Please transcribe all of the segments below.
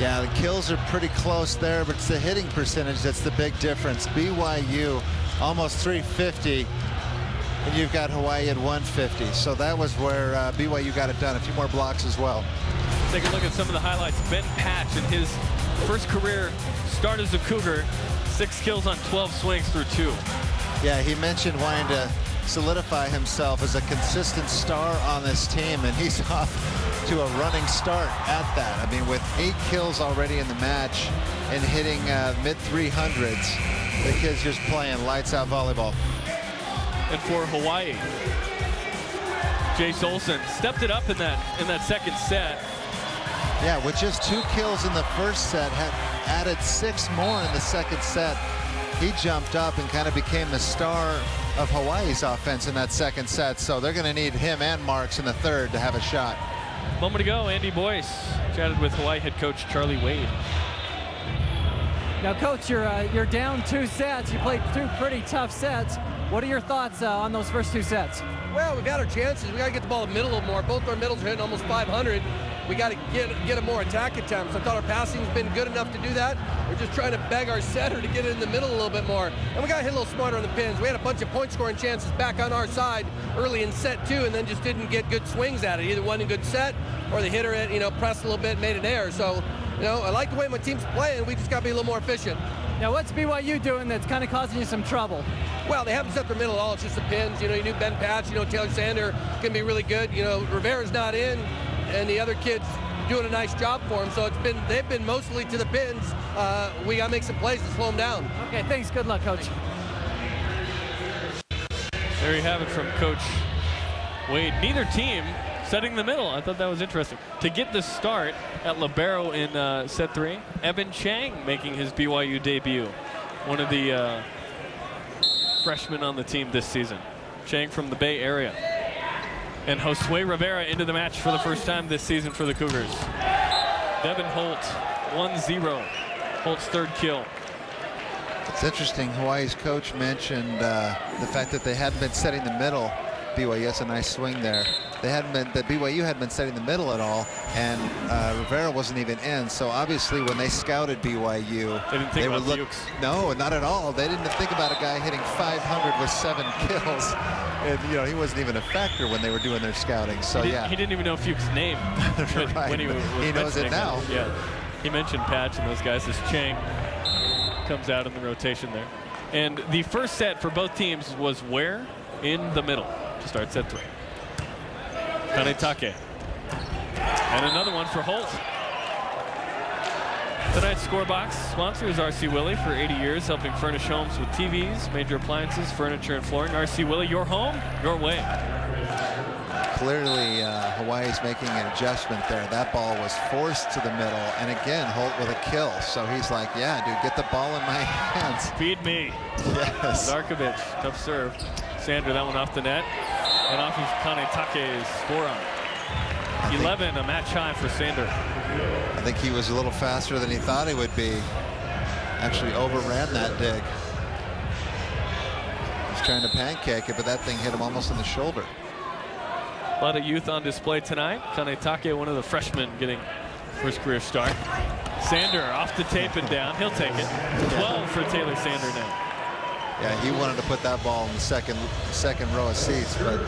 Yeah, the kills are pretty close there, but it's the hitting percentage that's the big difference. BYU almost 350, and you've got Hawaii at 150. So that was where BYU got it done. A few more blocks as well. Take a look at some of the highlights. Ben Patch in his first career start as a Cougar, 6 kills on 12 swings through 2. Yeah, he mentioned wanting to solidify himself as a consistent star on this team, and he's off to a running start at that. I mean, with 8 kills already in the match and hitting mid-300s, the kid's just playing lights out volleyball. And for Hawaii, Jace Olsen stepped it up in that second set. Yeah, with just 2 kills in the first set, had added 6 more in the second set. He jumped up and kind of became the star of Hawaii's offense in that second set. So they're going to need him and Marks in the third to have a shot. A moment ago, Andy Boyce chatted with Hawaii head coach Charlie Wade. Now, Coach, you're down 2 sets. You played 2 pretty tough sets. What are your thoughts on those first 2 sets? Well, we've got our chances. We got to get the ball in the middle a little more. Both our middles are hitting almost 500. We got to get a more attack attempts. I thought our passing's been good enough to do that. We're just trying to beg our setter to get it in the middle a little bit more. And we got to hit a little smarter on the pins. We had a bunch of point scoring chances back on our side early in set 2, and then just didn't get good swings at it. Either wasn't a good set, or the hitter pressed a little bit and made an error. So, I like the way my team's playing. We just got to be a little more efficient. Now, what's BYU doing that's kind of causing you some trouble? Well, they haven't set their middle at all. It's just the pins. You knew Ben Patch, Taylor Sander can be really good. Rivera's not in, and the other kids doing a nice job for him. So they've been mostly to the pins. We got to make some plays to slow them down. Okay, thanks. Good luck, Coach. There you have it from Coach Wade. Neither team setting the middle. I thought that was interesting. To get the start at libero in set 3, Evan Chang making his BYU debut. One of the freshmen on the team this season. Chang from the Bay Area. And Josue Rivera into the match for the first time this season for the Cougars. Devin Holt, 1-0. Holt's 3rd kill. It's interesting, Hawaii's coach mentioned the fact that they hadn't been setting the middle. BYU, that's a nice swing there. BYU hadn't been setting the middle at all, and Rivera wasn't even in. So obviously, when they scouted BYU, they didn't think about Fuchs. No, not at all. They didn't think about a guy hitting 500 with 7 kills, and he wasn't even a factor when they were doing their scouting. So he didn't even know Fuchs' name right. when he was He knows it now. Yeah, he mentioned Patch and those guys as Chang comes out in the rotation there. And the first set for both teams was where? In the middle to start set 3. Kanetake. And another one for Holt. Tonight's score box sponsor is RC Willey, for 80 years, helping furnish homes with TVs, major appliances, furniture, and flooring. RC Willey, your home, your way. Clearly, Hawaii's making an adjustment there. That ball was forced to the middle, and again, Holt with a kill. So he's like, yeah, dude, get the ball in my hands. Feed me. Yes. Zarkovich, tough serve. Sander, that one off the net. And off of Kanetake's forearm. 11, a match high for Sander. I think he was a little faster than he thought he would be. Actually overran that dig. He's trying to pancake it, but that thing hit him almost in the shoulder. A lot of youth on display tonight. Kanetake, one of the freshmen, getting first career start. Sander off the tape and down. He'll take it. 12 for Taylor Sander now. Yeah, he wanted to put that ball in the second row of seats, but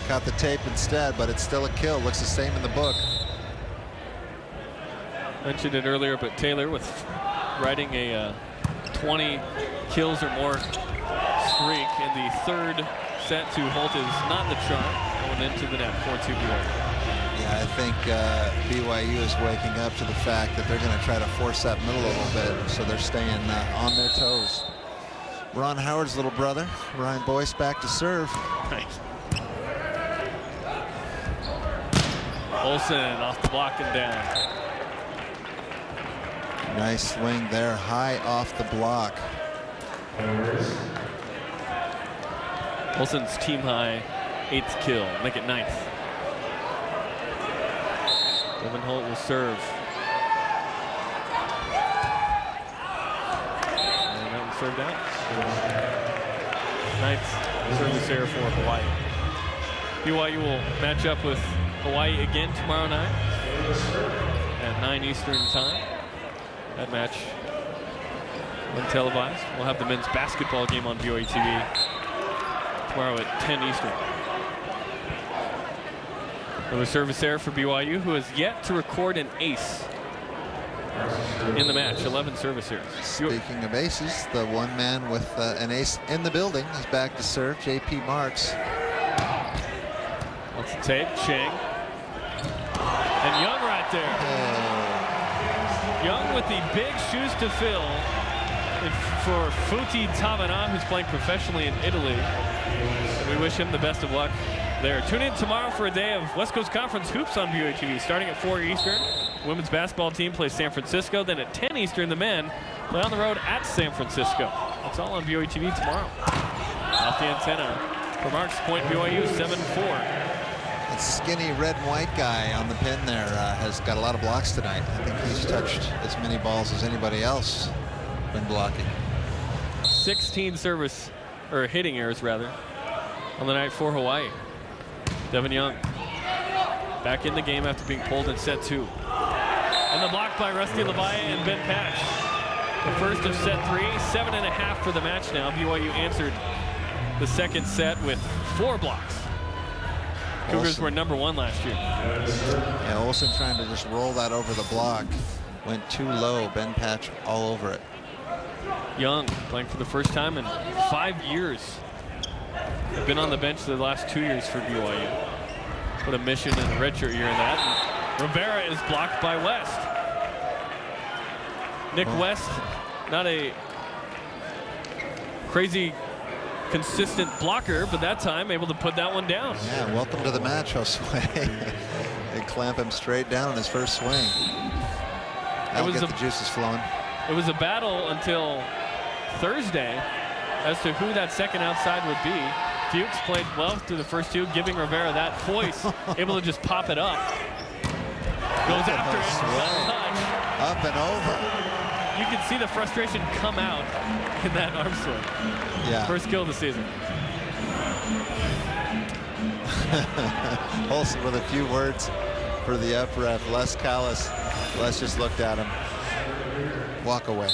caught the tape instead. But it's still a kill. Looks the same in the book. Mentioned it earlier, but Taylor with riding a 20 kills or more streak in the 3rd set to Holt is not in the chart. Going into the net, 4-2 BYU. Yeah, I think BYU is waking up to the fact that they're going to try to force that middle a little bit, so they're staying on their toes. Ron Howard's little brother, Ryan Boyce, back to serve. Nice. Olsen off the block and down. Nice swing there, high off the block. Olsen's team high 8th kill, make it 9th. Devin Holt will serve. And that one served out. 9th service error for Hawaii. BYU will match up with Hawaii again tomorrow night at 9 Eastern time. That match untelevised. We'll have the men's basketball game on BYU TV tomorrow at 10 Eastern. Another service error for BYU, who has yet to record an ace in the match. 11 service errors. Speaking of aces, the one man with an ace in the building is back to serve, J.P. Marks. Wants to take Chang. And Young right there. Young with the big shoes to fill for Futi Tavana, who's playing professionally in Italy. We wish him the best of luck there. Tune in tomorrow for a day of West Coast Conference hoops on BYU TV, starting at 4 Eastern. Women's basketball team plays San Francisco. Then at 10 Eastern, the men play on the road at San Francisco. That's all on BYU TV tomorrow. Off the antenna for Marks, point BYU 7-4. That skinny red and white guy on the pin there has got a lot of blocks tonight. I think he's touched as many balls as anybody else when blocking. 16 service, or hitting errors rather, on the night for Hawaii. Devin Young back in the game after being pulled in set 2. And the block by Rusty Levaille and Ben Patch. The first of set 3, 7.5 for the match now. BYU answered the second set with 4 blocks. Cougars were #1 last year. Yeah, Olsen trying to just roll that over the block. Went too low. Ben Patch all over it. Young playing for the first time in 5 years. Been on the bench the last 2 years for BYU. What a mission and a redshirt year in that. And Rivera is blocked by West. Nick West, not a crazy consistent blocker, but that time able to put that one down. Yeah, welcome to the match, Josue. They clamp him straight down in his first swing. That'll get the juices flowing. It was a battle until Thursday as to who that second outside would be. Fuchs played well through the first 2, giving Rivera that hoist, able to just pop it up. Goes after it, touch. Up and over. You can see the frustration come out in that arm swing. Yeah. First kill of the season. Olsen with a few words for the up ref. Les Callis. Les just looked at him. Walk away.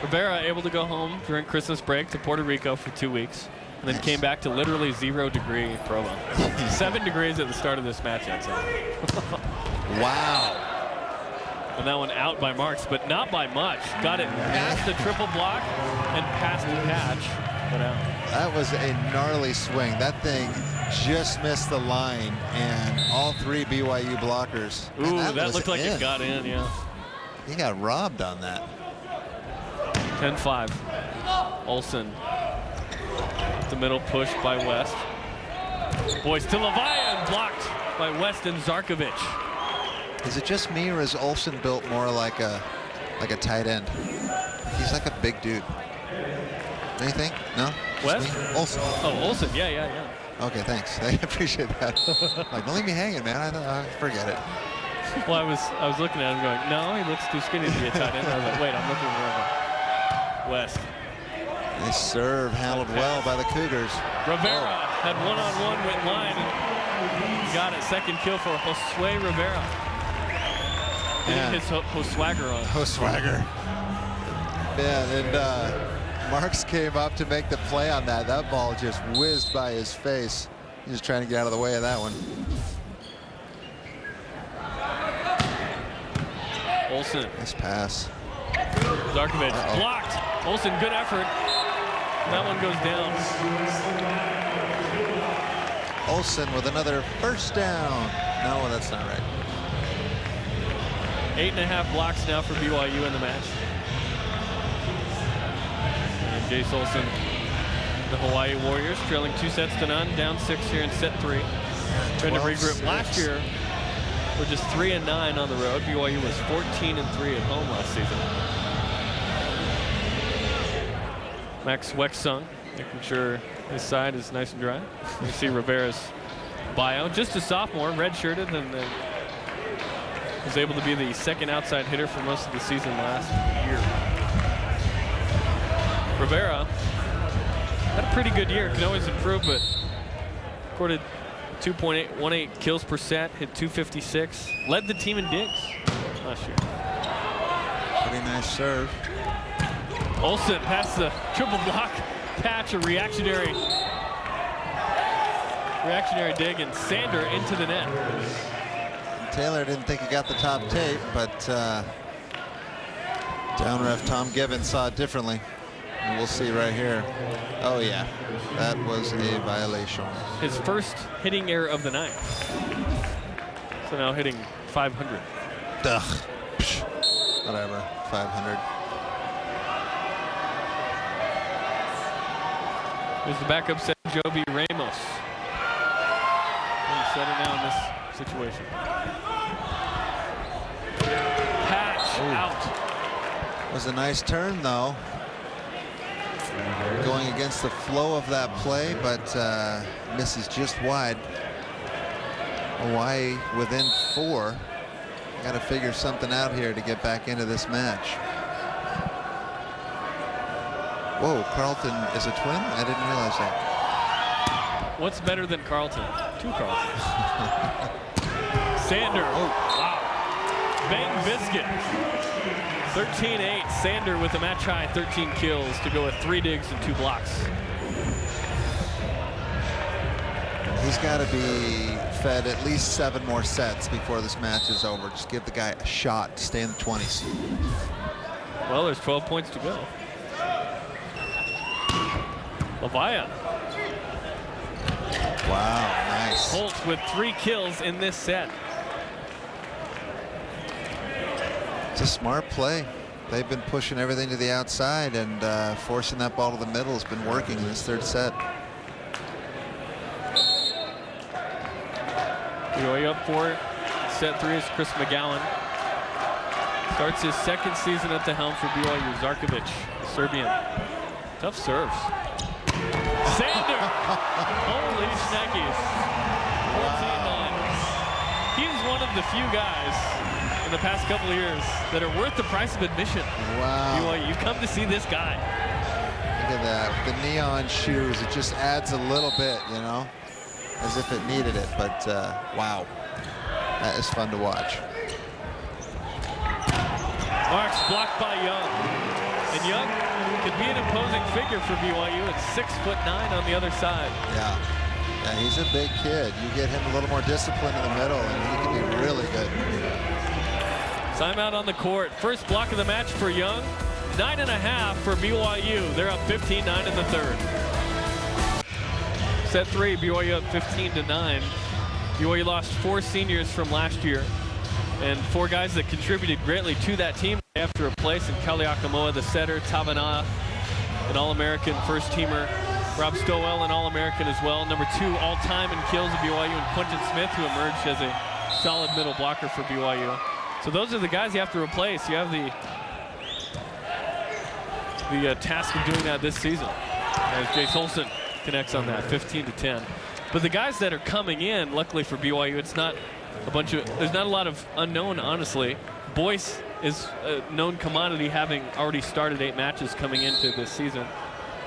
Rivera able to go home during Christmas break to Puerto Rico for 2 weeks. And then came back to literally 0 degree Provo. 7 degrees at the start of this match outside. Wow. And that one out by Marks, but not by much. Got it past the triple block and past the patch, but out. That was a gnarly swing. That thing just missed the line, and all 3 BYU blockers. Ooh, that looked like it got in, yeah. He got robbed on that. 10-5. Olsen. The middle push by West. Boys to Levaille and blocked by West and Zarkovich. Is it just me, or is Olsen built more like a tight end? He's like a big dude. Anything? No? West? Olsen. Oh, Olsen. Yeah. Okay, thanks. I appreciate that. Like, don't leave me hanging, man. I forget it. Well, I was looking at him going, no, he looks too skinny to be a tight end. I was like, wait, I'm looking over West. Nice serve, handled well by the Cougars. Rivera had one-on-one with line and got it. Second kill for Josue Rivera. Getting his Hoswagger on. Hoswagger. Man, and Marks came up to make the play on that. That ball just whizzed by his face. He was trying to get out of the way of that one. Olsen. Nice pass. Zarkovich blocked. Olsen, good effort. That one goes down. Olsen with another first down. No, that's not right. 8.5 blocks now for BYU in the match. And Jace Olsen, the Hawaii Warriors, trailing 2-0, down 6 here in set 3. Trying to regroup. Last year, we're just 3-9 on the road. BYU was 14-3 at home last season. Max Wexung, making sure his side is nice and dry. You see Rivera's bio, just a sophomore, redshirted, and then was able to be the second outside hitter for most of the season last year. Rivera had a pretty good year, can always improve, but recorded 2.18 kills per set, hit 256, led the team in digs last year. Pretty nice serve. Olsen past the triple block patch, a reactionary dig, and Sander into the net. Taylor didn't think he got the top tape, but down ref Tom Gibbons saw it differently. And we'll see right here. Oh yeah, that was a violation. His first hitting error of the night. So now hitting 500. Ugh. Psh. Whatever, 500. Here's the backup set, Joby Ramos. He's setting now in this situation. Patch out. Was a nice turn though. Going against the flow of that play, but misses just wide. Hawaii within 4. Got to figure something out here to get back into this match. Whoa, Carlton is a twin? I didn't realize that. What's better than Carlton? 2 Carltons. Sander. Oh, wow. Bang biscuit. 13-8. Sander with a match high 13 kills to go with 3 digs and 2 blocks. He's got to be fed at least 7 more sets before this match is over. Just give the guy a shot to stay in the 20s. Well, there's 12 points to go. Lavaya. Wow, nice. Holtz with 3 kills in this set. It's a smart play. They've been pushing everything to the outside, and forcing that ball to the middle has been working in this 3rd set. BYU up for it. Set 3 is Chris McGowan. Starts his 2nd season at the helm for BYU. Zarkovic, Serbian. Tough serves. Sander! Holy schneckes. 14-9. He's one of the few guys in the past couple of years that are worth the price of admission. Wow. BYU, you come to see this guy. Look at that. The neon shoes, it just adds a little bit, you know, as if it needed it. But wow, that is fun to watch. Marks blocked by Young. And Young could be an imposing figure for BYU at 6'9" on the other side. Yeah. Yeah, he's a big kid. You get him a little more discipline in the middle, and he can be really good. Timeout on the court. First block of the match for Young. 9.5 for BYU. They're up 15-9 in the 3rd. Set 3, BYU up 15-9. BYU lost 4 seniors from last year, and 4 guys that contributed greatly to that team. They have to replace in Kelly Akamoa, the setter, Tavana, an All-American first-teamer, Rob Stowell, an All-American as well. Number 2 all-time in kills at BYU, and Quentin Smith, who emerged as a solid middle blocker for BYU. So those are the guys you have to replace. You have the task of doing that this season, as Jace Olsen connects on that, 15-10. But the guys that are coming in, luckily for BYU, it's not a bunch of, there's not a lot of unknown, honestly. Boyce is a known commodity, having already started 8 matches coming into this season.